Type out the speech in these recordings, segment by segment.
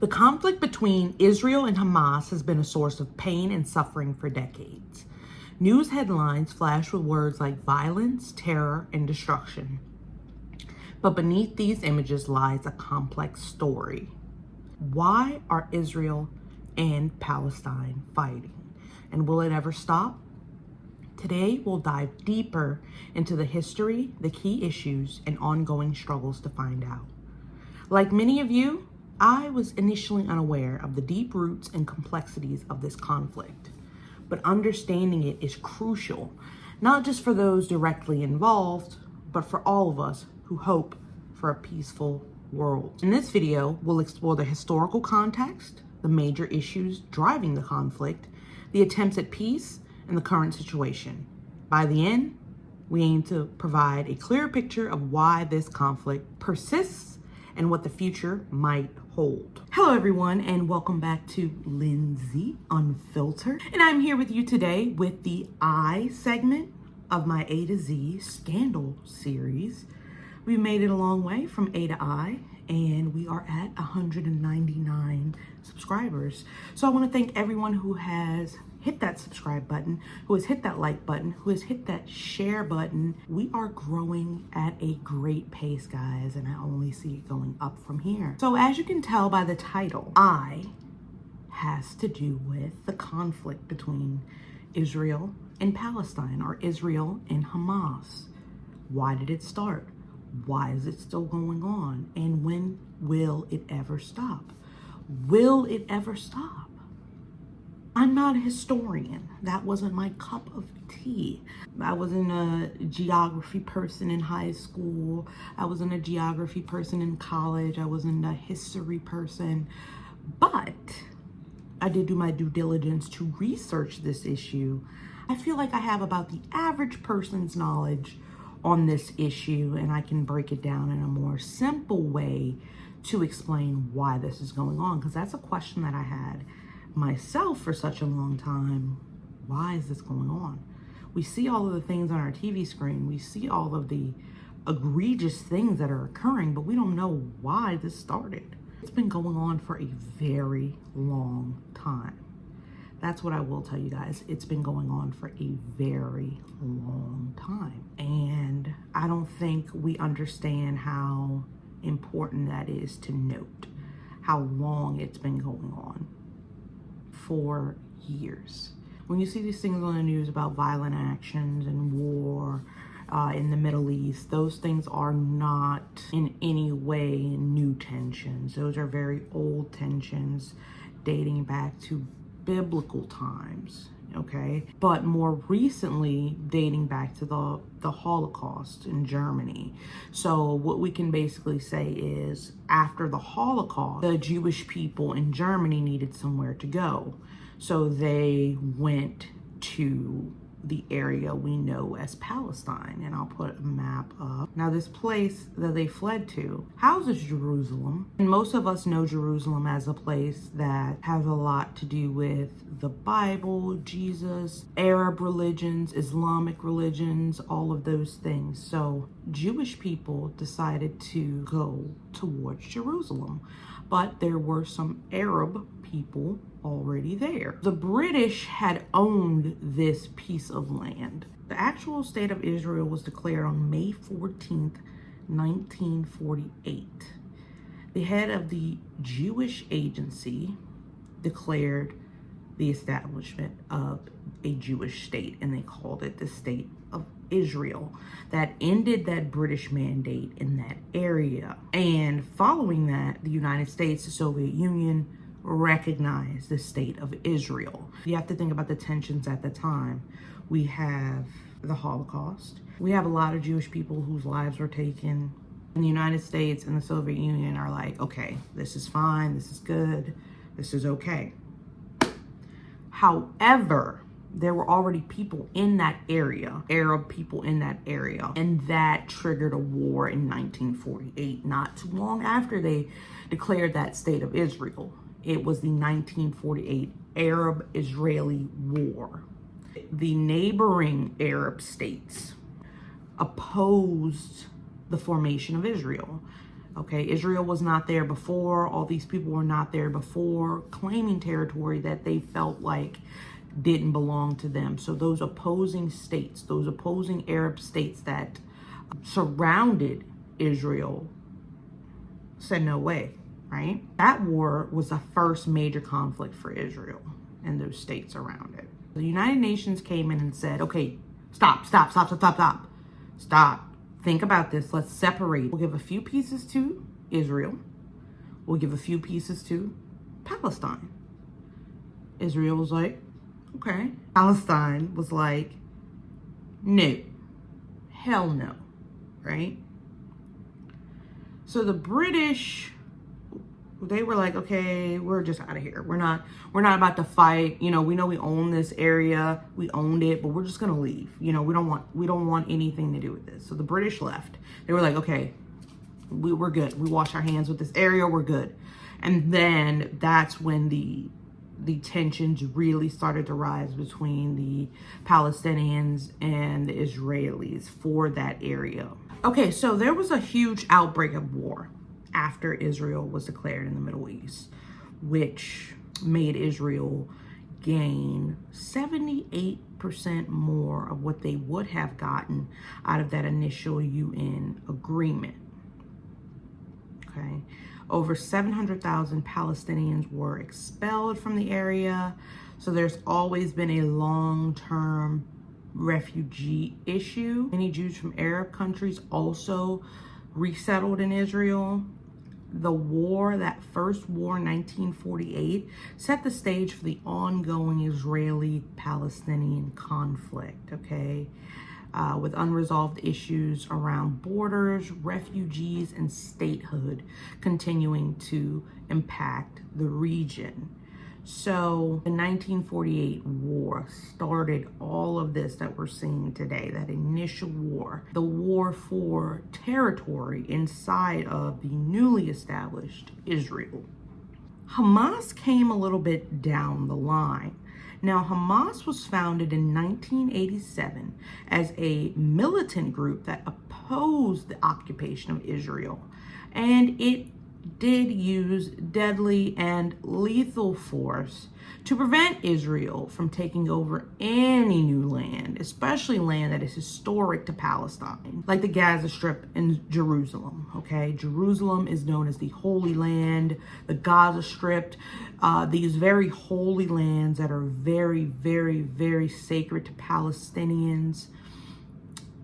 The conflict between Israel and Hamas has been a source of pain and suffering for decades. News headlines flash with words like violence, terror, and destruction. But beneath these images lies a complex story. Why are Israel and Palestine fighting? And will it ever stop? Today, we'll dive deeper into the history, the key issues, and ongoing struggles to find out. Like many of you, I was initially unaware of the deep roots and complexities of this conflict, but understanding it is crucial, not just for those directly involved, but for all of us who hope for a peaceful world. In this video, we'll explore the historical context, the major issues driving the conflict, the attempts at peace, and the current situation. By the end, we aim to provide a clear picture of why this conflict persists and what the future might hold. Hello everyone, and welcome back to Lindsay Unfiltered. And I'm here with you today with the I segment of my A to Z scandal series. We made it a long way from A to I, and we are at 199 subscribers. So I want to thank everyone who has hit that subscribe button, who has hit that like button, who has hit that share button. We are growing at a great pace, guys, and I only see it going up from here. So as you can tell by the title, I has to do with the conflict between Israel and Palestine, or Israel and Hamas. Why did it start? Why is it still going on? And when will it ever stop? Will it ever stop? I'm not a historian. That wasn't my cup of tea. I wasn't a geography person in high school. I wasn't a geography person in college. I wasn't a history person. But I did do my due diligence to research this issue. I feel like I have about the average person's knowledge on this issue, and I can break it down in a more simple way to explain why this is going on, because that's a question that I had myself for such a long time. Why is this going on? We see all of the things on our TV screen. We see all of the egregious things that are occurring, but we don't know why this started. It's been going on for a very long time. That's what I will tell you guys. It's been going on for a very long time. And I don't think we understand how important that is to note, how long it's been going on. For years. When you see these things on the news about violent actions and war in the Middle East, those things are not in any way new tensions. Those are very old tensions dating back to biblical times, okay? But more recently, dating back to the Holocaust in Germany. So what we can basically say is, after the Holocaust, the Jewish people in Germany needed somewhere to go. So they went to the area we know as Palestine, and I'll put a map up. Now, this place that they fled to houses Jerusalem, and most of us know Jerusalem as a place that has a lot to do with the Bible, Jesus, Arab religions, Islamic religions, all of those things. So Jewish people decided to go towards Jerusalem, but there were some Arab people already there. The British had owned this piece of land. The actual state of Israel was declared on May 14th, 1948. The head of the Jewish agency declared the establishment of a Jewish state, and they called it the State of Israel. That ended that British mandate in that area. And following that, the United States, the Soviet Union, recognized the State of Israel. You have to think about the tensions at the time. We have the Holocaust. We have a lot of Jewish people whose lives were taken. And the United States and the Soviet Union are like, okay, this is fine, this is good, this is okay. However, there were already people in that area, Arab people in that area, and that triggered a war in 1948, not too long after they declared that State of Israel. It was the 1948 Arab-Israeli War. The neighboring Arab states opposed the formation of Israel. Okay, Israel was not there before. All these people were not there before, claiming territory that they felt like didn't belong to them. So those opposing states, those opposing Arab states that surrounded Israel said no way, right? That war was the first major conflict for Israel and those states around it. The United Nations came in and said, okay, stop. Think about this. Let's separate. We'll give a few pieces to Israel. We'll give a few pieces to Palestine. Israel was like, okay. Palestine was like, no, hell no, right? So the British, they were like, okay, we're just out of here. We're not about to fight. You know we own this area. We owned it, but we're just gonna leave. You know, we don't want anything to do with this. So the British left. They were like, okay, we're good. We wash our hands with this area. We're good. And then that's when the tensions really started to rise between the Palestinians and the Israelis for that area. Okay, so there was a huge outbreak of war after Israel was declared in the Middle East, which made Israel gain 78% more of what they would have gotten out of that initial UN agreement. Okay, over 700,000 Palestinians were expelled from the area. So there's always been a long-term refugee issue. Many Jews from Arab countries also resettled in Israel. The war, that first war in 1948, set the stage for the ongoing Israeli-Palestinian conflict, okay? With unresolved issues around borders, refugees, and statehood continuing to impact the region. So the 1948 war started all of this that we're seeing today, that initial war, the war for territory inside of the newly established Israel. Hamas came a little bit down the line. Now, Hamas was founded in 1987 as a militant group that opposed the occupation of Israel, and it did use deadly and lethal force to prevent Israel from taking over any new land, especially land that is historic to Palestine, like the Gaza Strip and Jerusalem, okay? Jerusalem is known as the Holy Land, the Gaza Strip, these very holy lands that are very, very, very sacred to Palestinians.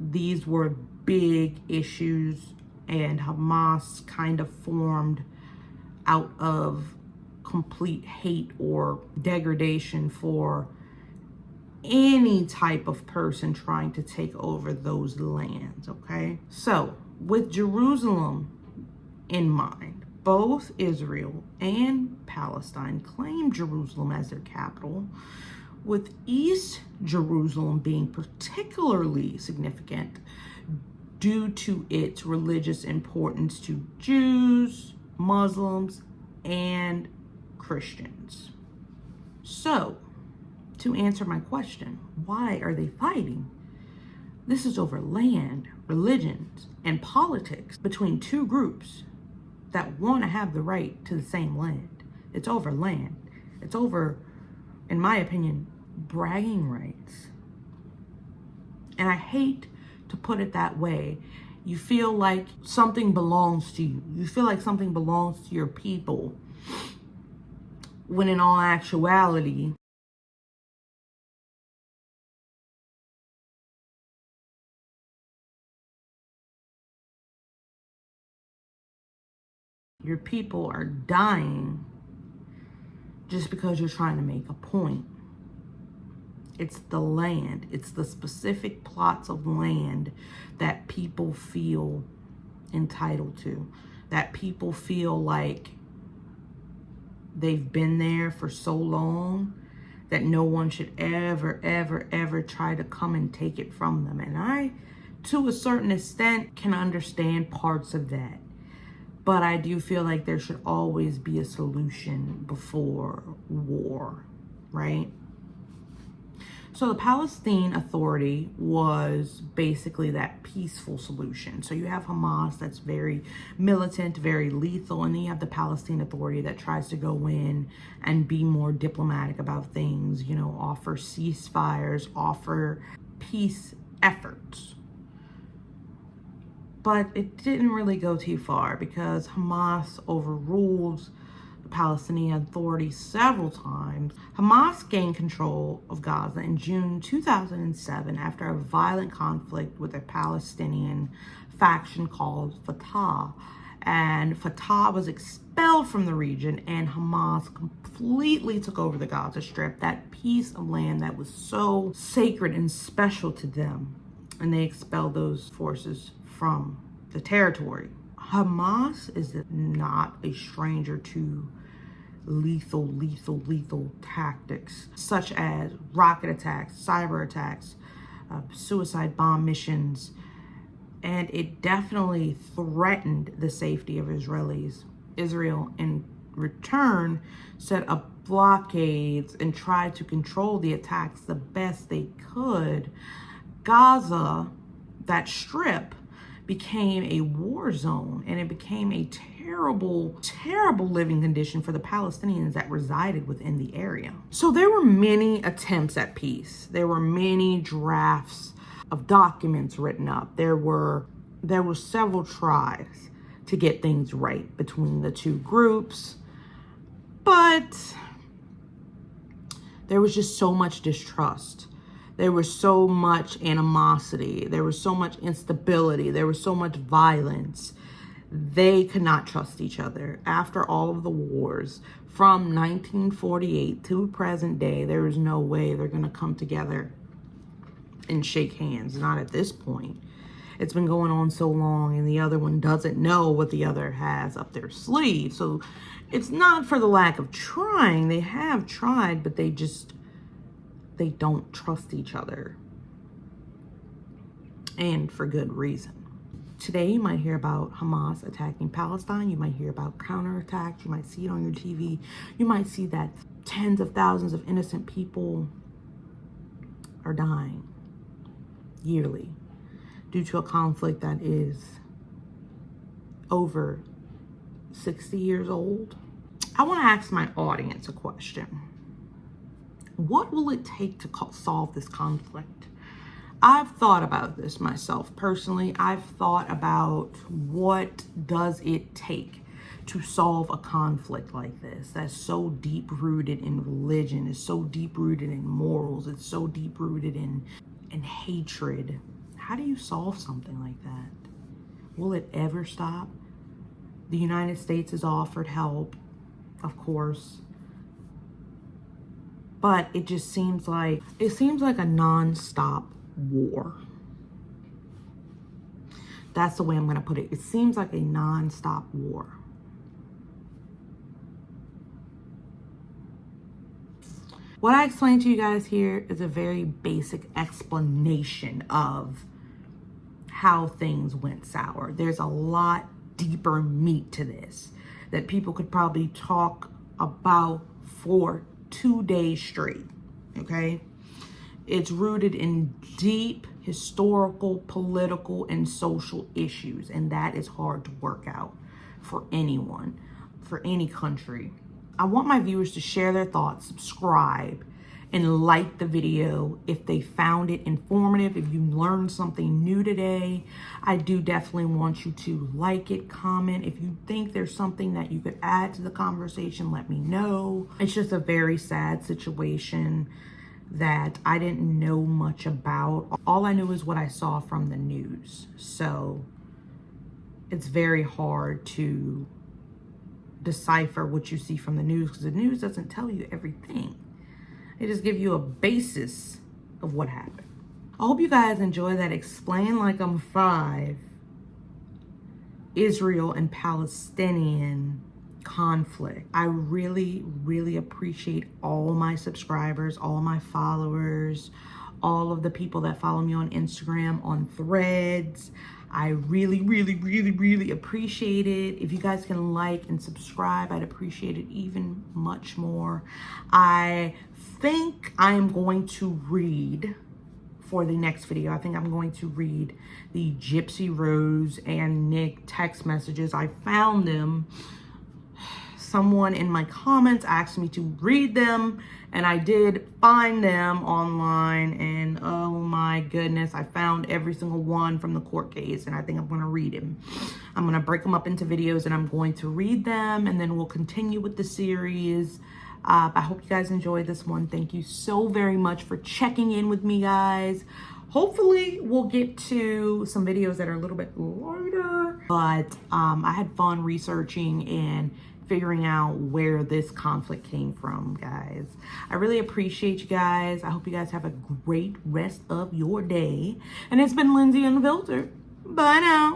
These were big issues, and Hamas kind of formed out of complete hate or degradation for any type of person trying to take over those lands, okay? So, with Jerusalem in mind, both Israel and Palestine claim Jerusalem as their capital, with East Jerusalem being particularly significant due to its religious importance to Jews, Muslims, and Christians. So, to answer my question, why are they fighting? This is over land, religions, and politics between two groups that want to have the right to the same land. It's over land. It's over, in my opinion, bragging rights. And I hate to put it that way. You feel like something belongs to you. You feel like something belongs to your people, when in all actuality, your people are dying just because you're trying to make a point. It's the land. It's the specific plots of land that people feel entitled to, that people feel like they've been there for so long that no one should ever, ever, ever try to come and take it from them. And I, to a certain extent, can understand parts of that. But I do feel like there should always be a solution before war, right? So the Palestine Authority was basically that peaceful solution. So you have Hamas that's very militant, very lethal, and then you have the Palestine Authority that tries to go in and be more diplomatic about things, you know, offer ceasefires, offer peace efforts. But it didn't really go too far because Hamas overruled the Palestinian Authority several times. Hamas gained control of Gaza in June 2007 after a violent conflict with a Palestinian faction called Fatah. And Fatah was expelled from the region, and Hamas completely took over the Gaza Strip, that piece of land that was so sacred and special to them. And they expelled those forces from the territory. Hamas is not a stranger to lethal tactics, such as rocket attacks, cyber attacks, suicide bomb missions, and it definitely threatened the safety of Israelis. Israel, in return, set up blockades and tried to control the attacks the best they could. Gaza, that strip, became a war zone, and it became a terrible living condition for the Palestinians that resided within the area. So there were many attempts at peace. There were many drafts of documents written up. There were several tries to get things right between the two groups, but there was just so much distrust. There was so much animosity. There was so much instability. There was so much violence. They could not trust each other. After all of the wars from 1948 to present day, there is no way they're going to come together and shake hands. Not at this point. It's been going on so long, and the other one doesn't know what the other has up their sleeve. So it's not for the lack of trying. They have tried, but they don't trust each other, and for good reason. Today you might hear about Hamas attacking Palestine. You might hear about counterattacks. You might see it on your TV. You might see that tens of thousands of innocent people are dying yearly due to a conflict that is over 60 years old. I want to ask my audience a question. What will it take to solve this conflict? I've thought about this myself personally. I've thought about what does it take to solve a conflict like this that's so deep rooted in religion, is so deep rooted in morals, it's so deep rooted in hatred. How do you solve something like that? Will it ever stop? The United States has offered help, of course. But it just seems like a non-stop war. That's the way I'm going to put it. It seems like a non-stop war. What I explained to you guys here is a very basic explanation of how things went sour. There's a lot deeper meat to this that people could probably talk about for 2 days straight, okay? It's rooted in deep historical, political, and social issues, and that is hard to work out for anyone, for any country. I want my viewers to share their thoughts, subscribe, and like the video if they found it informative, if you learned something new today. I do definitely want you to like it, comment. If you think there's something that you could add to the conversation, let me know. It's just a very sad situation that I didn't know much about. All I knew is what I saw from the news. So it's very hard to decipher what you see from the news because the news doesn't tell you everything. They just give you a basis of what happened. I hope you guys enjoy that Explain Like I'm 5 Israel and Palestinian conflict. I really appreciate all my subscribers, all my followers, all of the people that follow me on Instagram, on Threads. I really, really, really, really appreciate it. If you guys can like and subscribe, I'd appreciate it even much more. I think I am going to read for the next video. I think I'm going to read the Gypsy Rose and Nick text messages. I found them. Someone in my comments asked me to read them, and I did find them online, and oh my goodness, I found every single one from the court case, and I think I'm going to read them. I'm going to break them up into videos, and I'm going to read them, and then we'll continue with the series. I hope you guys enjoyed this one. Thank you so very much for checking in with me, guys. Hopefully we'll get to some videos that are a little bit lighter, but I had fun researching and figuring out where this conflict came from, guys. I really appreciate you guys. I hope you guys have a great rest of your day. And it's been Lindsay Unfiltered. Bye now.